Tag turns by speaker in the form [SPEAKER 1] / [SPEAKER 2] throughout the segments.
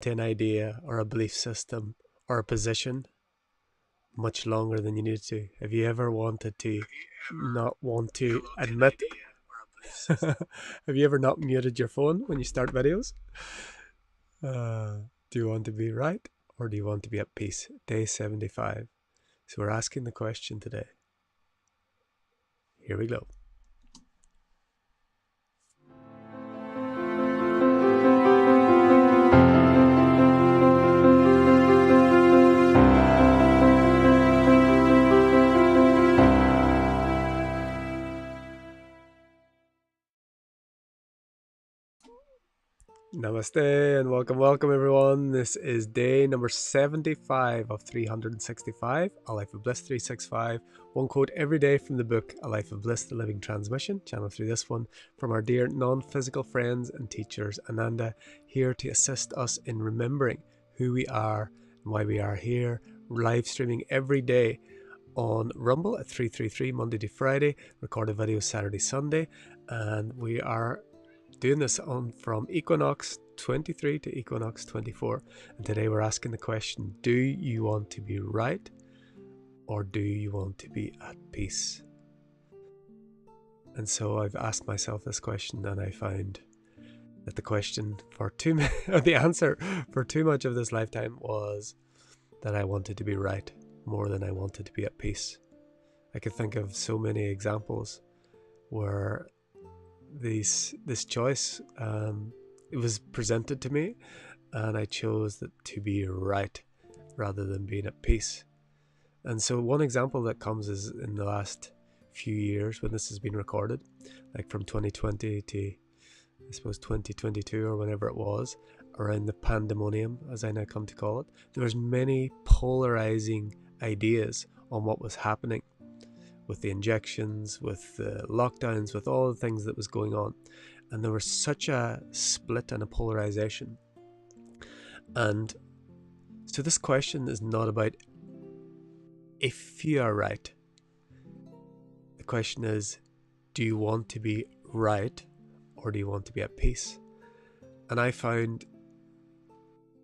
[SPEAKER 1] to an idea or a belief system or a position much longer than you needed to? Have you ever wanted to not want to admit? Have you ever not muted your phone when you start videos? Do you want to be right or do you want to be at peace? Day 75. So we're asking the question today. Here we go. Namaste and welcome everyone. This is day number 75 of 365, A Life of Bliss 365. One quote every day from the book A Life of Bliss, the Living Transmission. Channel through this one from our dear non-physical friends and teachers, AnandA, here to assist us in remembering who we are and why we are here, live streaming every day on Rumble at 333 Monday to Friday, recorded videos Saturday, Sunday, and we are doing this on from Equinox 23 to Equinox 24, and today we're asking the question, do you want to be right or do you want to be at peace? And so I've asked myself this question, and I found that the question for the answer for too much of this lifetime was that I wanted to be right more than I wanted to be at peace. I could think of so many examples where this choice, it was presented to me, and I chose to be right rather than being at peace. And so one example that comes is in the last few years when this has been recorded, like from 2020 to I suppose 2022 or whenever it was, around the pandemonium, as I now come to call it, there was many polarizing ideas on what was happening with the injections, with the lockdowns, with all the things that was going on. And there was such a split and a polarization. And so this question is not about if you are right. The question is, do you want to be right or do you want to be at peace? And I found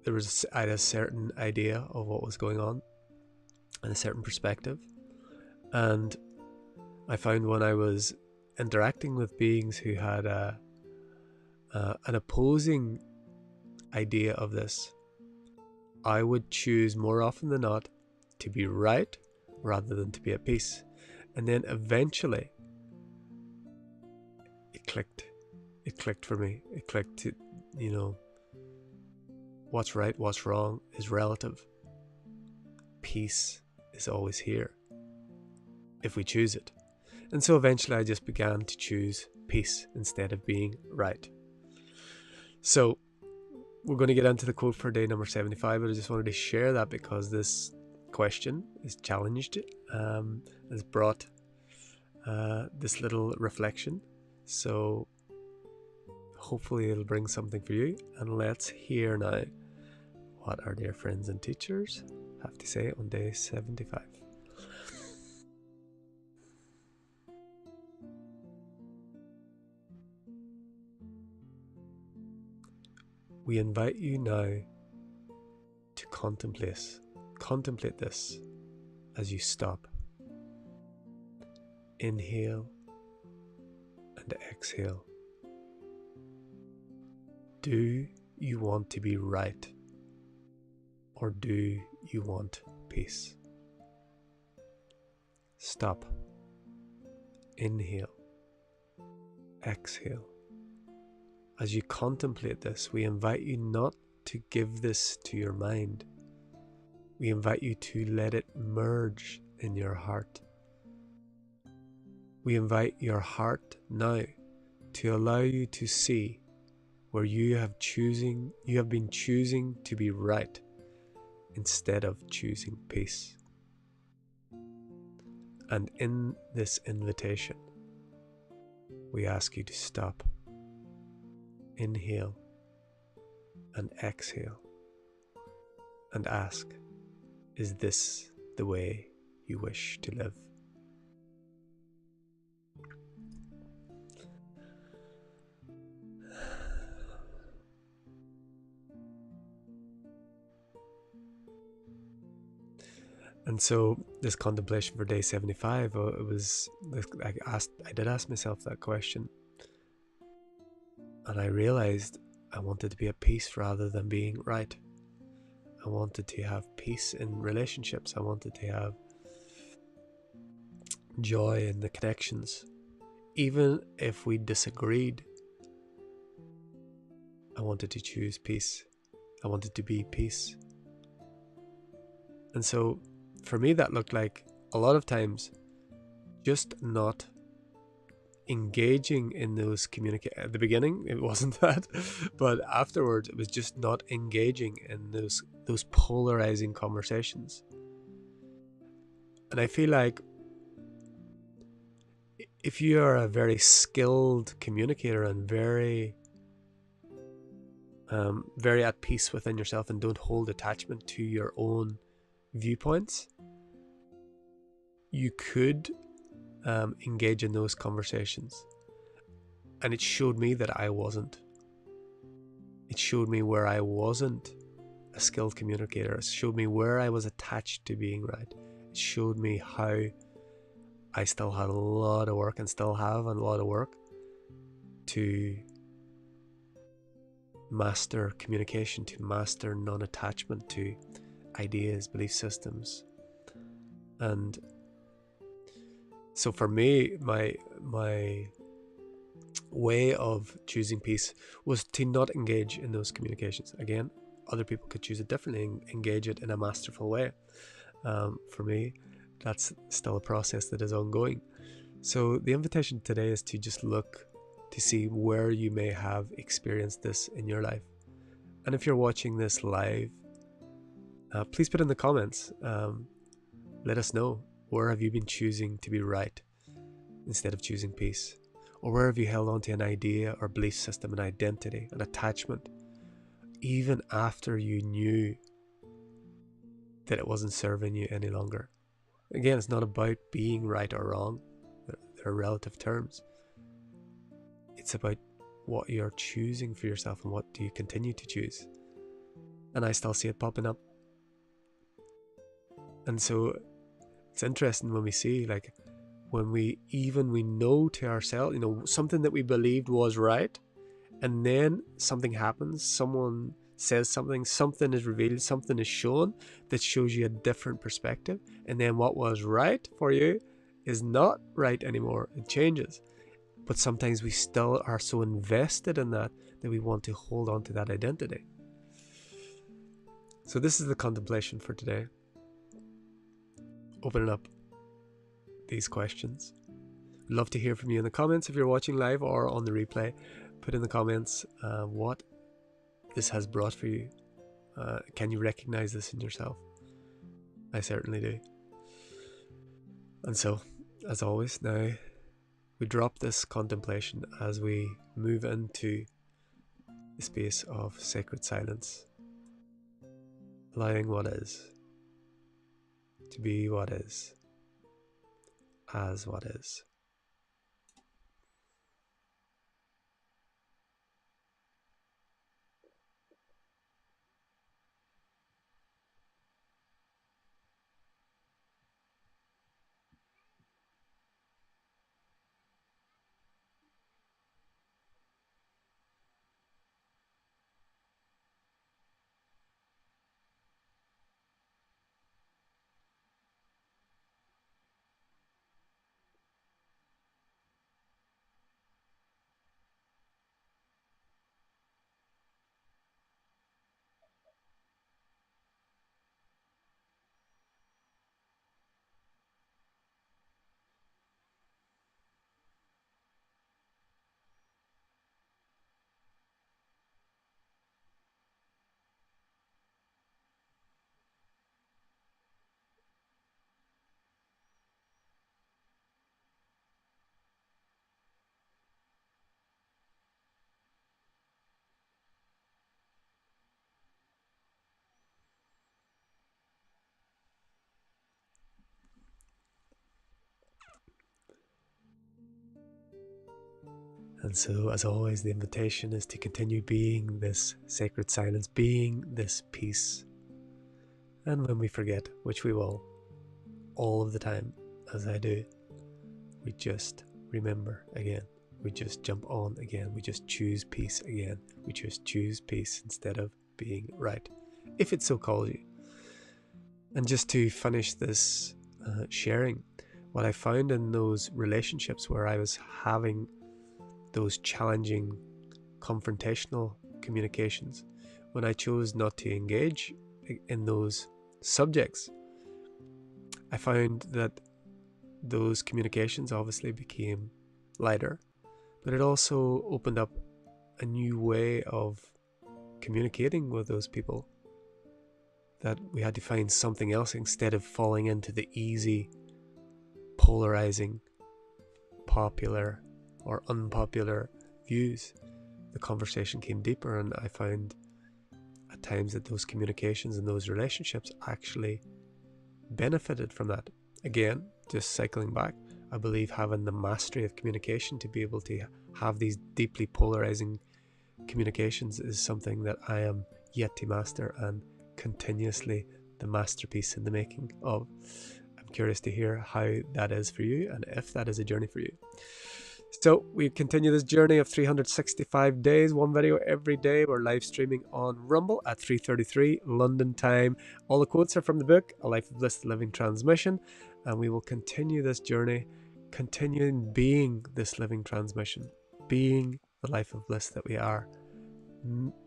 [SPEAKER 1] I had a certain idea of what was going on and a certain perspective. And I found when I was interacting with beings who had an opposing idea of this, I would choose more often than not to be right rather than to be at peace. And then eventually it clicked for me. It clicked to, what's right, what's wrong is relative. Peace is always here if we choose it. And so eventually I just began to choose peace instead of being right. So we're going to get into the quote for day number 75, but I just wanted to share that because this question is challenged, has brought this little reflection. So hopefully it'll bring something for you. And let's hear now what our dear friends and teachers have to say on day 75. We invite you now to contemplate this as you stop. Inhale and exhale. Do you want to be right or do you want peace? Stop. Inhale. Exhale. As you contemplate this, we invite you not to give this to your mind. We invite you to let it merge in your heart. We invite your heart now to allow you to see where you have been choosing to be right instead of choosing peace. And in this invitation, we ask you to stop. Inhale and exhale and ask, is this the way you wish to live? And so this contemplation for day 75, it was, I did ask myself that question, and I realized I wanted to be at peace rather than being right. I wanted to have peace in relationships. I wanted to have joy in the connections. Even if we disagreed, I wanted to choose peace. I wanted to be peace. And so for me, that looked like a lot of times just not engaging in those at the beginning it wasn't that, but afterwards it was just not engaging in those polarizing conversations. And I feel like if you are a very skilled communicator and very at peace within yourself and don't hold attachment to your own viewpoints, you could engage in those conversations. And it showed me that I wasn't. It showed me where I wasn't a skilled communicator. It showed me where I was attached to being right. It showed me how I still had a lot of work and still have a lot of work to master communication, to master non-attachment to ideas, belief systems. And so for me, my way of choosing peace was to not engage in those communications. Again, other people could choose it differently and engage it in a masterful way. For me, that's still a process that is ongoing. So the invitation today is to just look to see where you may have experienced this in your life. And if you're watching this live, please put in the comments. Let us know, where have you been choosing to be right instead of choosing peace? Or where have you held on to an idea or belief system, an identity, an attachment, even after you knew that it wasn't serving you any longer? Again, it's not about being right or wrong. They're relative terms. It's about what you're choosing for yourself and what do you continue to choose. And I still see it popping up. And so it's interesting when we see, like, when we know to ourselves, something that we believed was right, and then something happens, someone says something is revealed, something is shown that shows you a different perspective, and then what was right for you is not right anymore. It changes. But sometimes we still are so invested in that we want to hold on to that identity. So this is the contemplation for today. Opening up these questions. I'd love to hear from you in the comments if you're watching live or on the replay. Put in the comments what this has brought for you. Can you recognize this in yourself? I certainly do. And so, as always, now we drop this contemplation as we move into the space of sacred silence, allowing what is to be what is, as what is. And so, as always, the invitation is to continue being this sacred silence, being this peace. And when we forget, which we will, all of the time, as I do, we just remember again. We just jump on again. We just choose peace again. We just choose peace instead of being right, if it so calls you. And just to finish this sharing, what I found in those relationships where I was having those challenging, confrontational communications, when I chose not to engage in those subjects, I found that those communications obviously became lighter, but it also opened up a new way of communicating with those people, that we had to find something else instead of falling into the easy, polarizing, popular or unpopular views. The conversation came deeper, and I found at times that those communications and those relationships actually benefited from that. Again, just cycling back, I believe having the mastery of communication to be able to have these deeply polarizing communications is something that I am yet to master, and continuously the masterpiece in the making of. I'm curious to hear how that is for you, and if that is a journey for you. So we continue this journey of 365 days, one video every day. We're live streaming on Rumble at 3:33 London time. All the quotes are from the book, A Life of Bliss, the Living Transmission. And we will continue this journey, continuing being this living transmission, being the life of bliss that we are,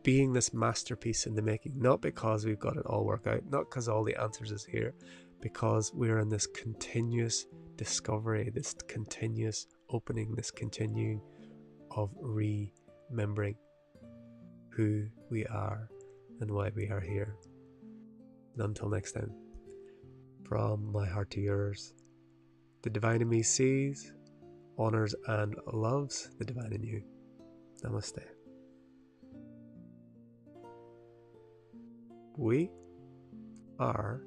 [SPEAKER 1] being this masterpiece in the making, not because we've got it all worked out, not because all the answers is here, because we're in this continuous discovery, this continuous opening, this continuing of remembering who we are and why we are here. And until next time, from my heart to yours, the divine in me sees, honors and loves the divine in you. Namaste. We are